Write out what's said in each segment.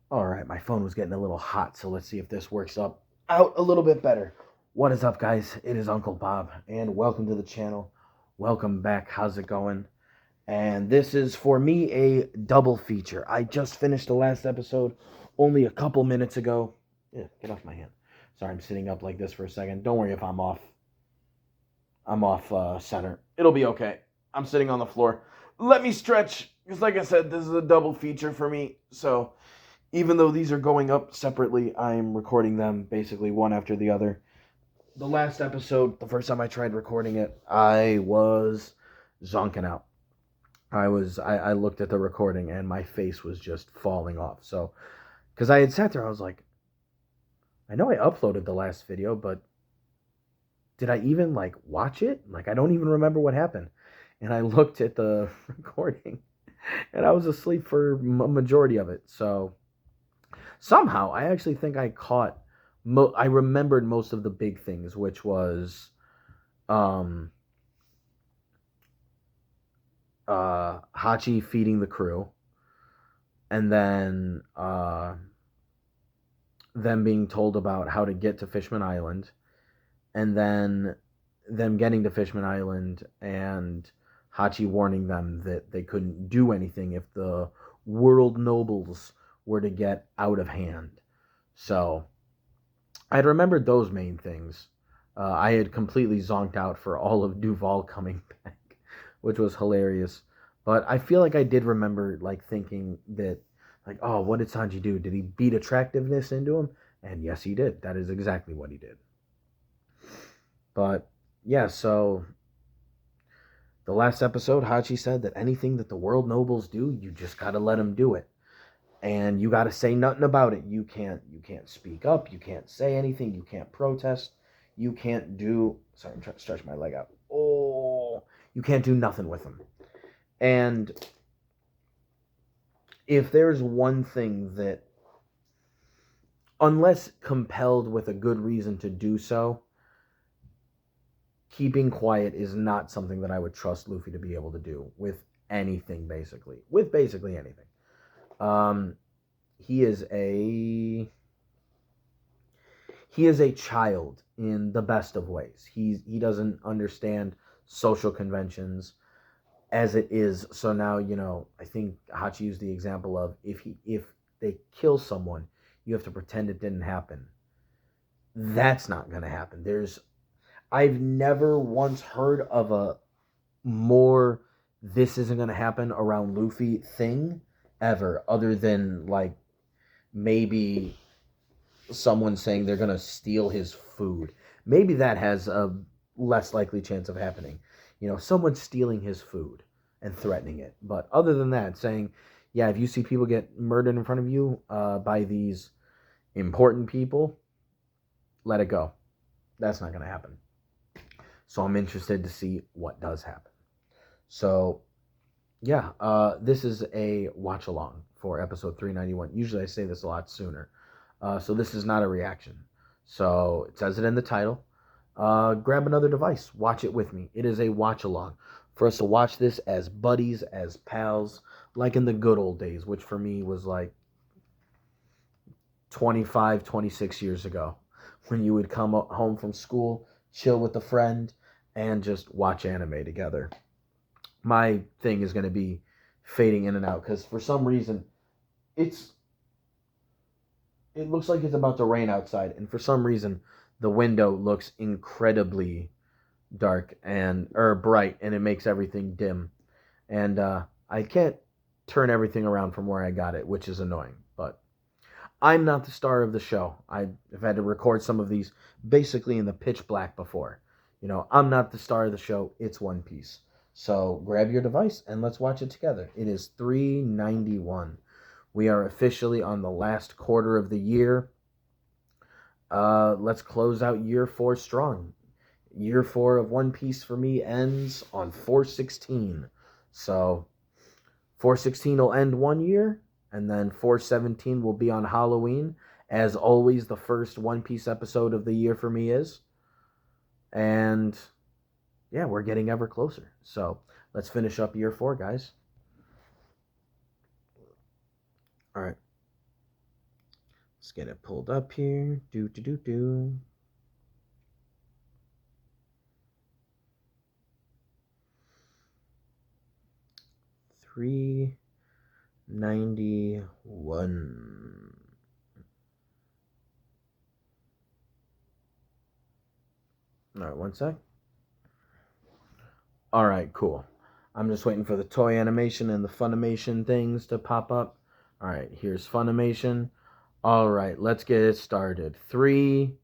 All right, my phone was getting a little hot, so let's see if this works up out a little bit better. What is up, guys? It is Uncle Bob, and welcome to the channel. Welcome back. How's it going? And this is for me a double feature. I just finished the last episode only a couple minutes ago. Yeah, get off my hand. Sorry, I'm sitting up like this for a second. Don't worry if I'm off. I'm off center. It'll be okay. I'm sitting on the floor. Let me stretch, because like I said, this is a double feature for me. So even though these are going up separately, I'm recording them basically one after the other. The last episode, the first time I tried recording it, I was zonking out. I looked at the recording and my face was just falling off. So, because I had sat there, I was like, I know I uploaded the last video, but did I even like watch it? Like, I don't even remember what happened. And I looked at the recording and I was asleep for a majority of it. So, somehow I actually think I caught I remembered most of the big things, which was um Hachi feeding the crew, and then them being told about how to get to Fishman Island, and then them getting to Fishman Island and Hachi warning them that they couldn't do anything if the world nobles were to get out of hand. So I had remembered those main things. I had completely zonked out for all of Duval coming back, which was hilarious. But I feel like I did remember like thinking that, like, oh, what did Sanji do? Did he beat attractiveness into him? And yes, he did. That is exactly what he did. But yeah, so the last episode, Hachi said that anything that the world nobles do, you just gotta let them do it, and you gotta say nothing about it. You can't speak up. You can't say anything. You can't protest. You can't do. Sorry, I'm trying to stretch my leg out. Oh, you can't do nothing with them. And if there's one thing that, unless compelled with a good reason to do so, keeping quiet is not something that I would trust Luffy to be able to do with anything, basically. With basically anything. Um, he is a he is a child in the best of ways. He doesn't understand social conventions as it is. So now, I think Hachi used the example of if they kill someone, you have to pretend it didn't happen. That's not going to happen. I've never once heard of a more this isn't going to happen around Luffy thing ever, other than like maybe someone saying they're going to steal his food. Maybe that has a less likely chance of happening. Someone stealing his food and threatening it. But other than that, saying, yeah, if you see people get murdered in front of you by these important people, let it go. That's not going to happen. So I'm interested to see what does happen. So, yeah, this is a watch along for episode 391. Usually I say this a lot sooner. So this is not a reaction. So it says it in the title. Grab another device. Watch it with me. It is a watch along for us to watch this as buddies, as pals, like in the good old days, which for me was like 25, 26 years ago, when you would come home from school, chill with a friend, and just watch anime together. My thing is going to be fading in and out because for some reason it's it looks like it's about to rain outside, and for some reason the window looks incredibly dark and or bright, and it makes everything dim. And I can't turn everything around from where I got it, which is annoying. But I'm not the star of the show. I've had to record some of these basically in the pitch black before. I'm not the star of the show. It's One Piece. So grab your device and let's watch it together. It is 391. We are officially on the last quarter of the year. Let's close out year 4 strong. Year 4 of One Piece for me ends on 416. So 416 will end one year, and then 417 will be on Halloween. As always, the first One Piece episode of the year for me is. And yeah, we're getting ever closer. So let's finish up year 4, guys. All right. Let's get it pulled up here. Do do do do. $391. All right, one sec. All right, cool. I'm just waiting for the toy animation and the Funimation things to pop up. All right, here's Funimation. All right, let's get it started. 3,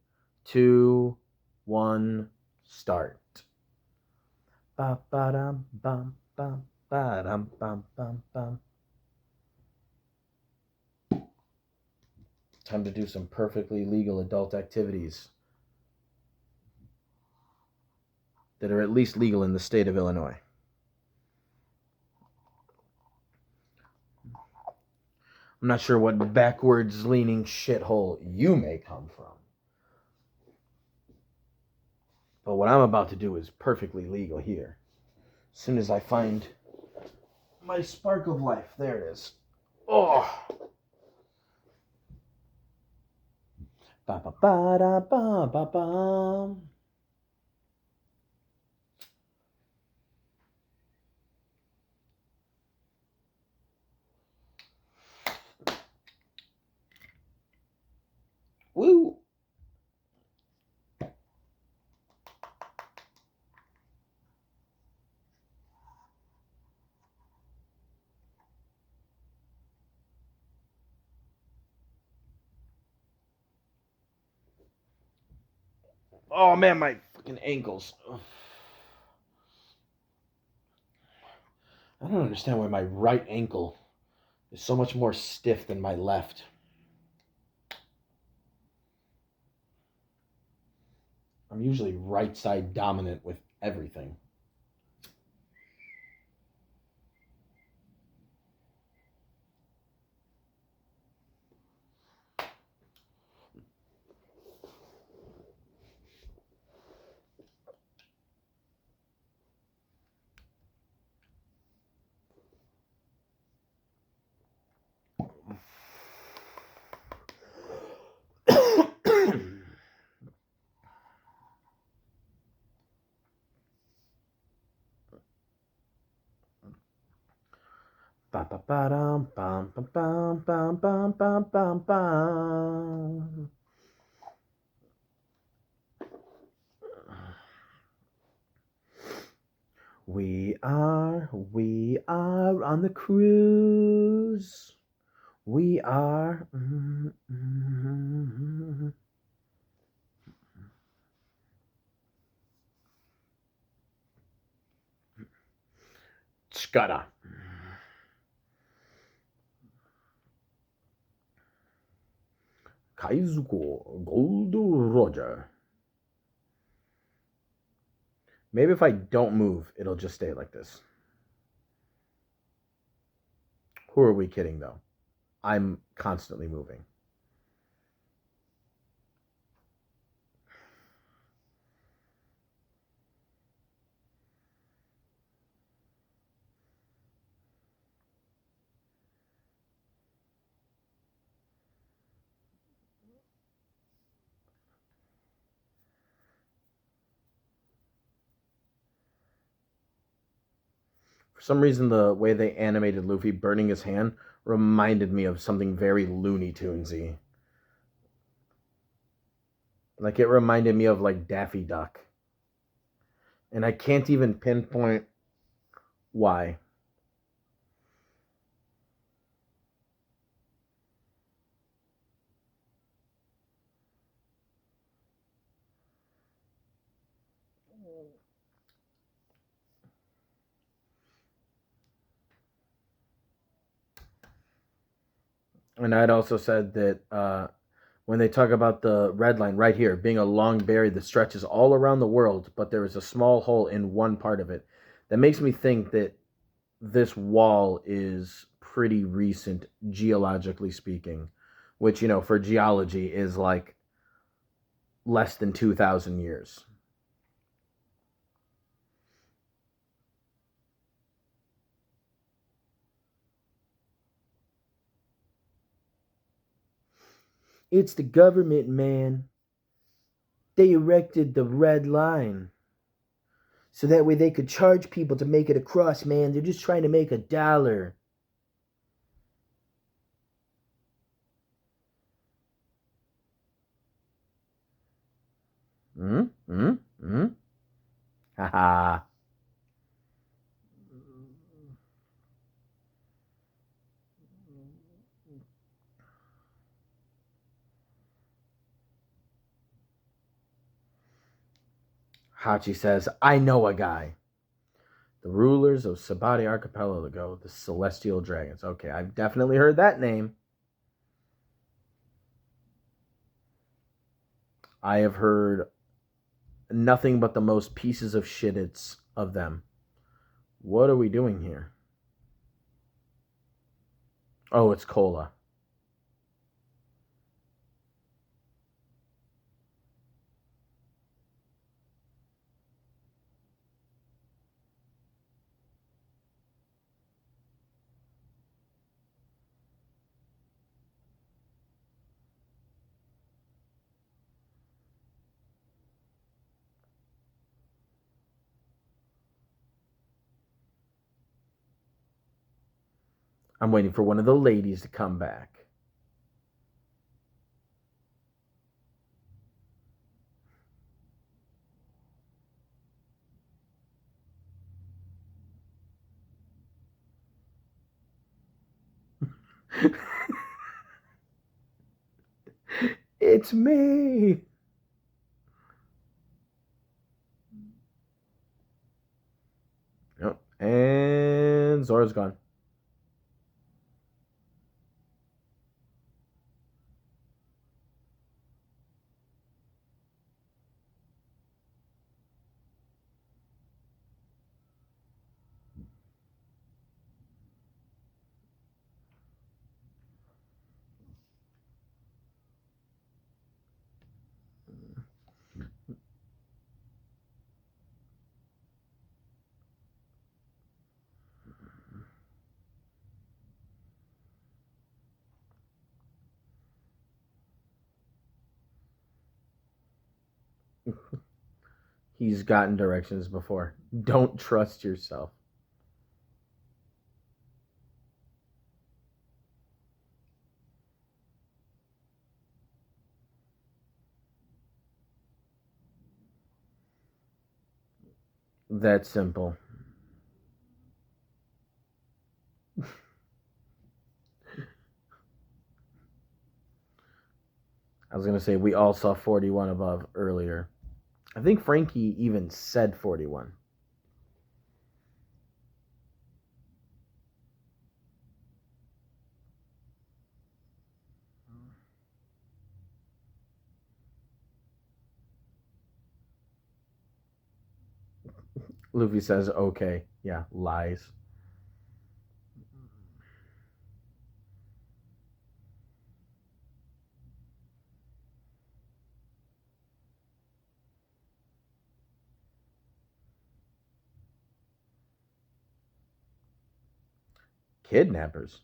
2, 1, start. Ba ba dum bum bum ba dum bum bum bum. Time to do some perfectly legal adult activities that are at least legal in the state of Illinois. I'm not sure what backwards leaning shithole you may come from. But what I'm about to do is perfectly legal here. As soon as I find my spark of life, there it is. Oh! Ba ba ba da ba ba ba. Woo! Oh man, my fucking ankles. Ugh. I don't understand why my right ankle is so much more stiff than my left. I'm usually right side dominant with everything. Ba ba ba dum bum bum bum bum bum bum bum bum. We are on the cruise. We are. Scudder. Kaizuko Gold Roger. Maybe if I don't move, it'll just stay like this. Who are we kidding, though? I'm constantly moving. For some reason, the way they animated Luffy burning his hand reminded me of something very Looney Tunesy. Like it reminded me of like Daffy Duck. And I can't even pinpoint why. And I'd also said that when they talk about the red line right here being a long berry that stretches all around the world, but there is a small hole in one part of it, that makes me think that this wall is pretty recent, geologically speaking, which, you know, for geology is like less than 2,000 years. It's the government, man. They erected the red line. So that way they could charge people to make it across, man. They're just trying to make $1. Hmm? Hmm? Hmm? Haha. Hachi says, I know a guy. The rulers of Sabati Archipelago, the Celestial Dragons. Okay, I've definitely heard that name. I have heard nothing but the most pieces of shit it's of them. What are we doing here? Oh, it's cola. I'm waiting for one of the ladies to come back. It's me. Yep. And Zora's gone. He's gotten directions before. Don't trust yourself. That simple. I was going to say, we all saw 41 above earlier. I think Frankie even said 41. Luffy says, okay. Yeah, lies. Kidnappers.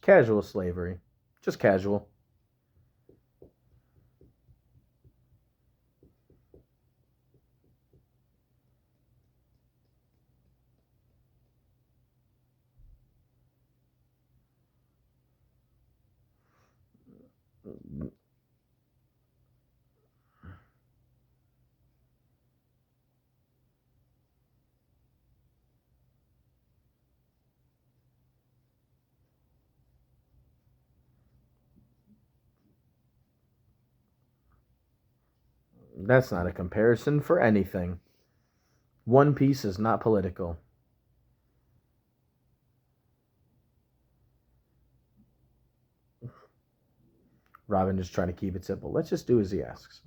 Casual slavery. Just casual. That's not a comparison for anything. One Piece is not political. Robin just trying to keep it simple. Let's just do as he asks.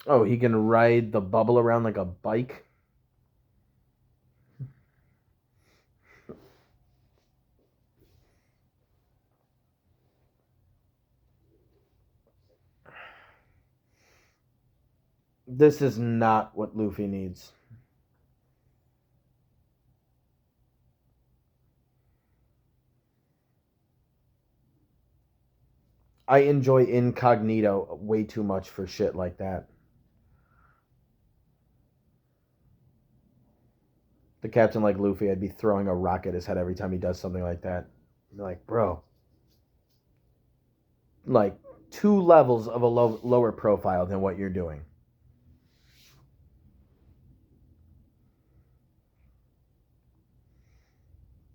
Oh, he can ride the bubble around like a bike. This is not what Luffy needs. I enjoy Incognito way too much for shit like that. The captain like Luffy, I'd be throwing a rock at his head every time he does something like that. I'd be like, bro, like two levels of a lower profile than what you're doing.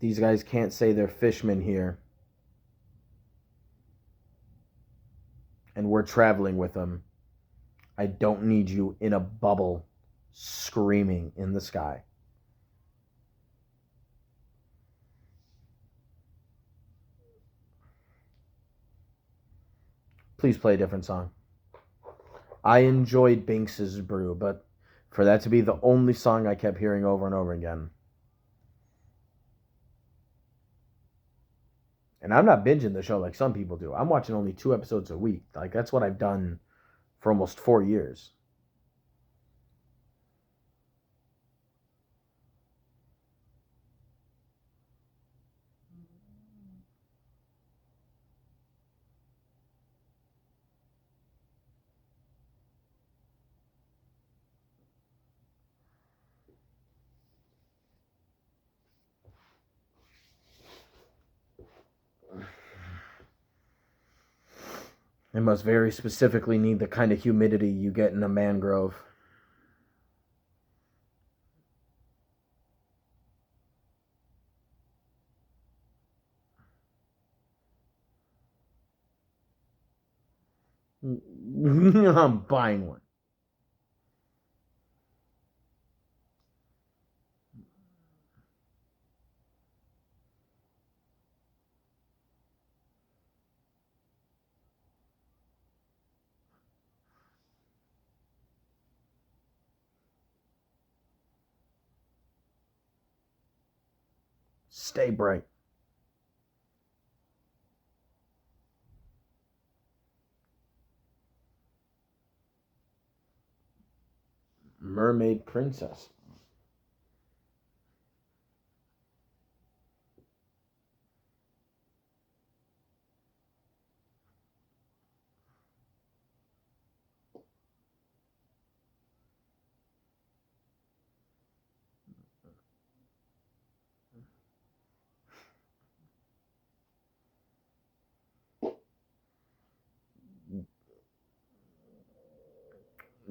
These guys can't say they're fishmen here, and we're traveling with them. I don't need you in a bubble screaming in the sky. Please play a different song. I enjoyed Binks's Brew, but for that to be the only song I kept hearing over and over again. And I'm not binging the show like some people do. I'm watching only 2 episodes a week. Like that's what I've done for almost 4 years. They must very specifically need the kind of humidity you get in a mangrove. I'm buying one. Stay bright. Mermaid Princess.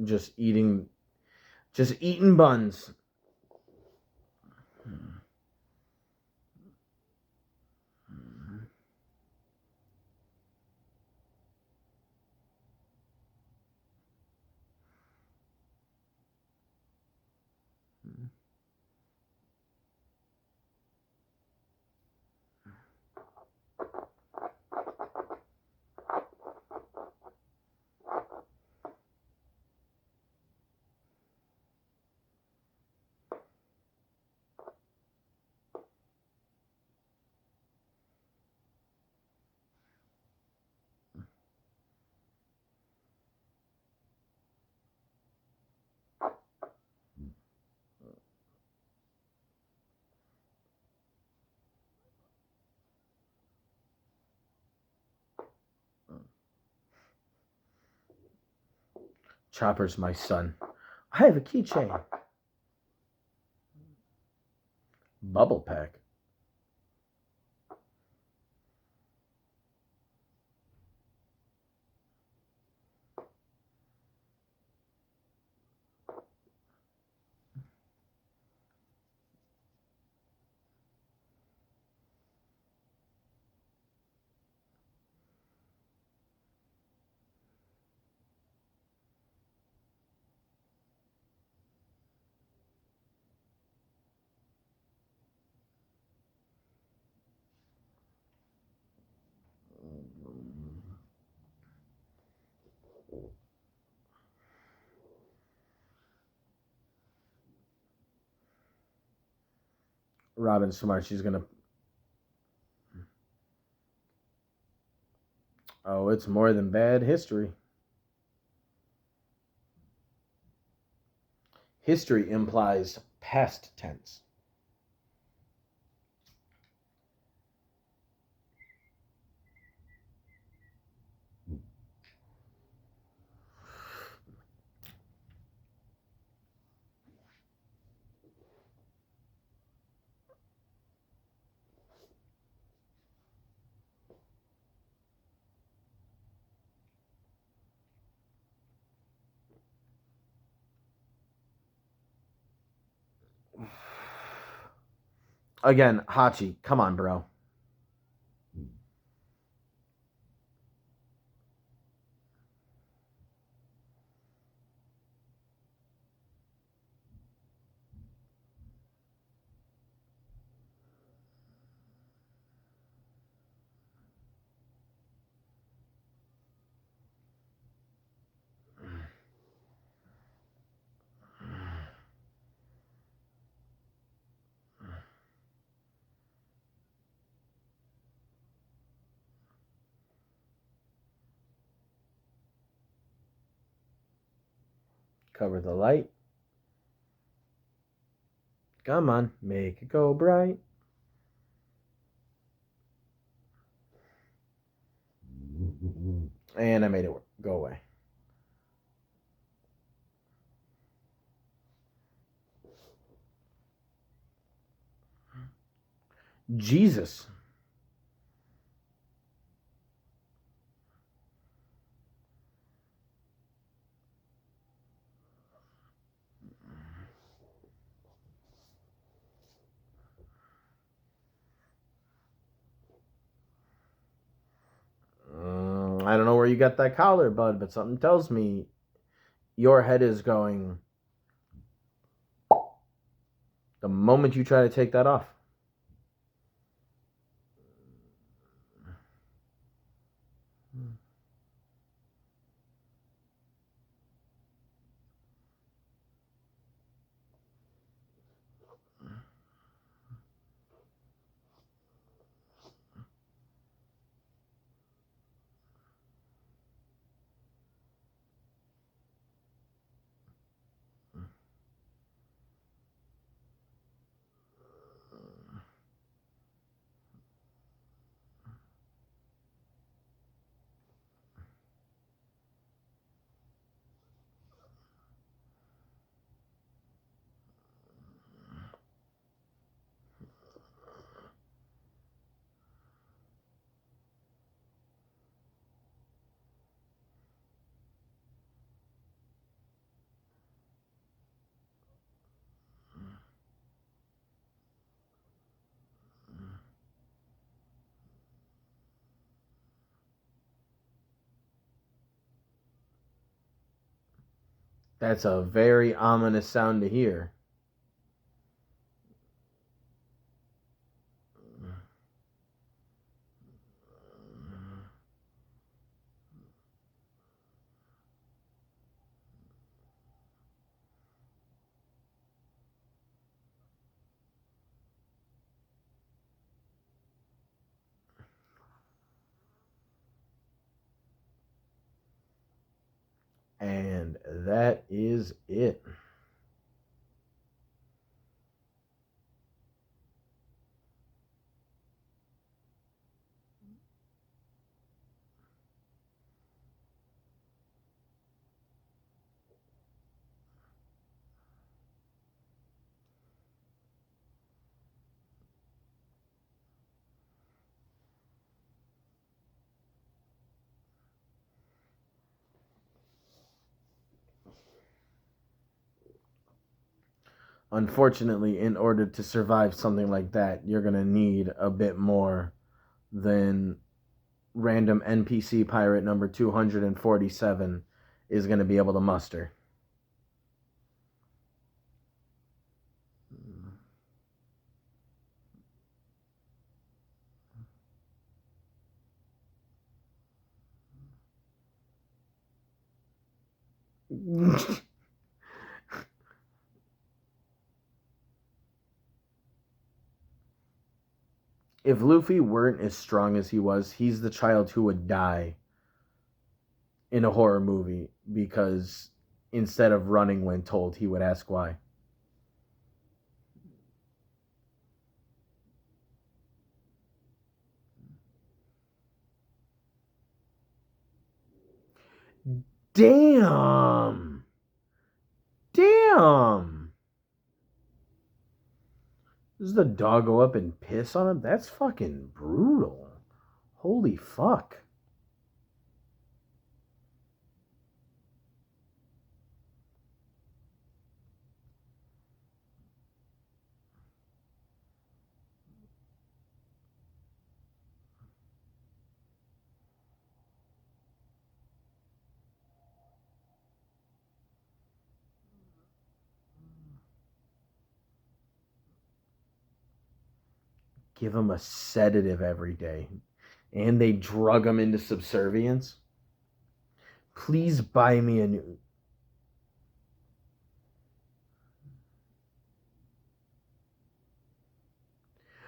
Just eating just eating buns. Chopper's my son. I have a keychain. Bubble pack. Robin Smart. She's gonna. Oh, it's more than bad history. History implies past tense. Again, Hachi, come on, bro. Cover the light. Come on, make it go bright. And I made it go away. Jesus. I don't know where you got that collar, bud, but something tells me your head is going the moment you try to take that off. That's a very ominous sound to hear. And that is it. Unfortunately, in order to survive something like that, you're going to need a bit more than random NPC pirate number 247 is going to be able to muster. if Luffy weren't as strong as he was, he's the child who would die in a horror movie because instead of running when told, he would ask why. Damn. Damn. Does the dog go up and piss on him? That's fucking brutal. Holy fuck. Give him a sedative every day. And they drug him into subservience. Please buy me a new.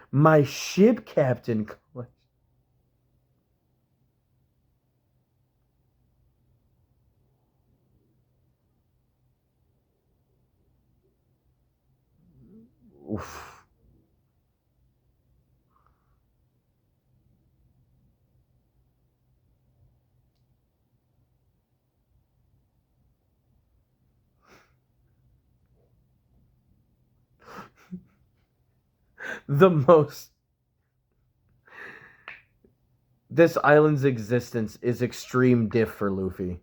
My ship captain. Oof. The most. This island's existence is extreme diff for Luffy.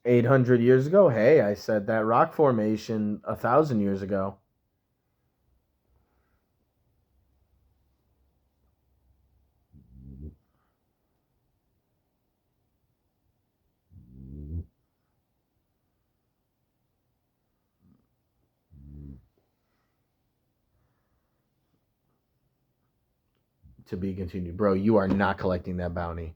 $800 ago? Hey, I said that rock formation 1,000 years ago. To be continued. Bro, you are not collecting that bounty.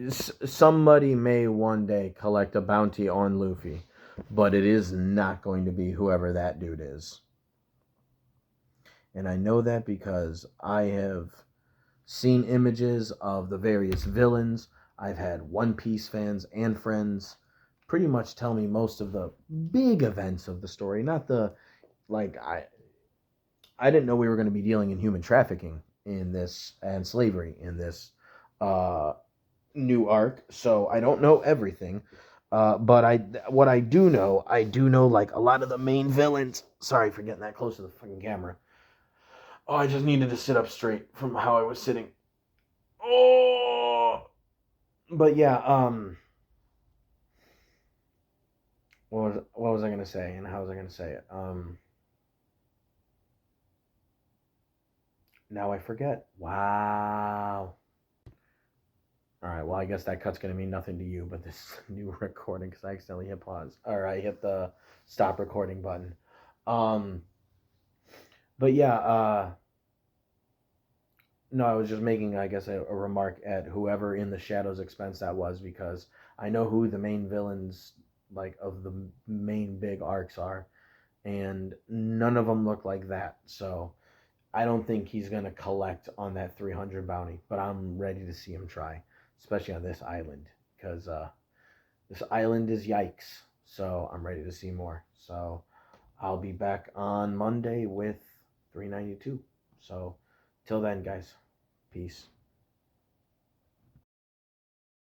Somebody may one day collect a bounty on Luffy, but it is not going to be whoever that dude is. And I know that because I have seen images of the various villains. I've had One Piece fans and friends pretty much tell me most of the big events of the story, not the like I didn't know we were going to be dealing in human trafficking in this and slavery in this uh new arc, so I don't know everything. But what I do know like a lot of the main villains. Sorry for getting that close to the fucking camera. Oh, I just needed to sit up straight from how I was sitting. Oh, but yeah. What was I gonna say, and how was I gonna say it? Now I forget. Wow. All right. Well, I guess that cut's gonna mean nothing to you, but this new recording because I accidentally hit pause. All right, hit the stop recording button. Um, but yeah. No, I was just making, I guess, a remark at whoever in the Shadow's expense that was because I know who the main villains, like of the main big arcs are, and none of them look like that. So I don't think he's gonna collect on that 300 bounty, but I'm ready to see him try, especially on this island because this island is yikes. So I'm ready to see more. So I'll be back on Monday with 392. So till then, guys, peace.